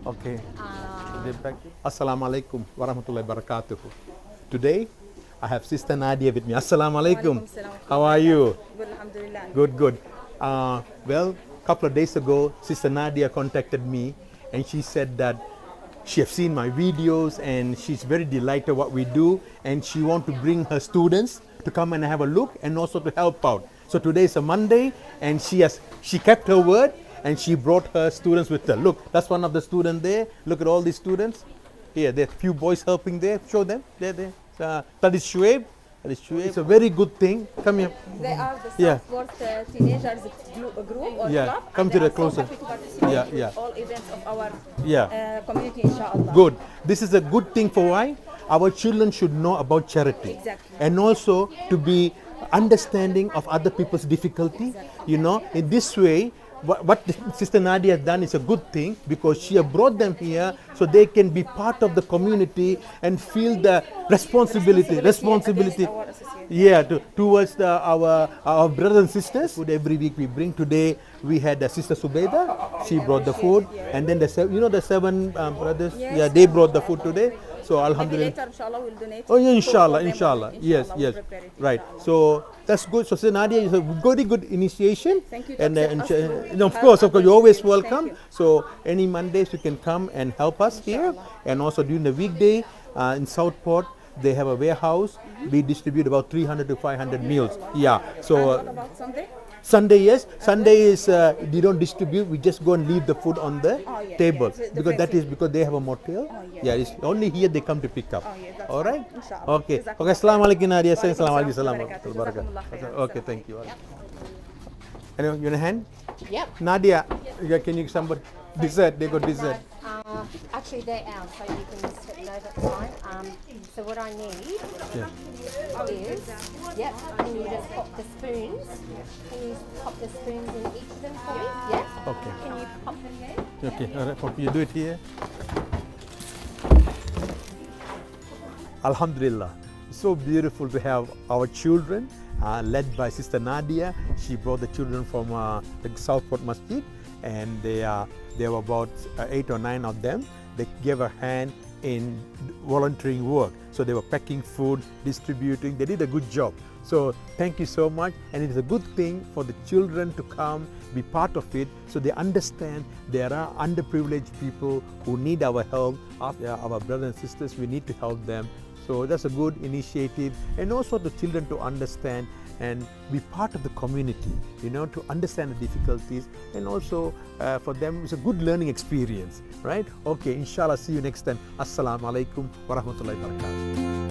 Okay. Assalamu alaikum warahmatullahi wabarakatuh. Today, I have Sister Nadia with me. Assalamu alaikum. How are you? Good, alhamdulillah. Good, good. Well, a couple of days ago, Sister Nadia contacted me and she said that she has seen my videos and she's very delighted what we do and she wants to bring her students to come and have a look and also to help out. So today is a Monday and she kept her word and she brought her students with her. Look, that's one of the students there. Look at all these students. Here, there are few boys helping there. Show them. There. That is Shuaib. It's a very good thing. Come here. They are the Southport teenagers group or club. Come to the closer. So happy to participate in all events of our community, inshallah. Good. This is a good thing for why? Our children should know about charity. Exactly. And also to be understanding of other people's difficulty. Exactly. You know, in this way, what Sister Nadia has done is a good thing because she has brought them here so they can be part of the community and feel the responsibility towards our brothers and sisters. Food every week we bring. Today we had Sister Subeda. She brought the food, and then the seven brothers. Yes. They brought the food today. So alhamdulillah. Maybe later, inshallah, we'll donate. Oh yeah, inshallah. Yes. We'll prepare it, Right. inshallah. So that's good. So Sister Nadia is a very good initiation. Thank you. And To of course, you're always welcome. You. So any Mondays you can come and help us here. And also during the weekday in Southport, they have a warehouse. We distribute about 300 to 500 meals. Yeah. So And what about Sunday? Sunday, yes. Sunday is we don't distribute. We just go and leave the food on the table because that is because they have a motel. It's only here they come to pick up. That's All right. Inshallah. Okay. Jazakallah. Okay. Assalamu alaikum, Nadia. Assalamu Jazakallah. alaikum. Okay. Thank you. Anyway, you want a hand? Yep. Nadia, can you somebody dessert? They got dessert. Actually, they're out, so you can just no, that's fine. So what I need is, can you just pop the spoons? Can you pop the spoons in each of them for me? Yeah. Okay. Can you pop them there? Okay. All right. You do it here. Alhamdulillah. It's so beautiful to have our children led by Sister Nadia. She brought the children from the Southport Masjid, and there were about 8 or 9 of them. They gave a hand in volunteering work. So they were packing food, distributing. They did a good job. So thank you so much. And it is a good thing for the children to come, be part of it, so they understand there are underprivileged people who need our help. Our brothers and sisters, we need to help them. So that's a good initiative. And also the children to understand and be part of the community, to understand the difficulties, and also for them it's a good learning experience, right? Okay, inshallah, see you next time. Assalamu alaikum wa rahmatullahi wa barakatuh.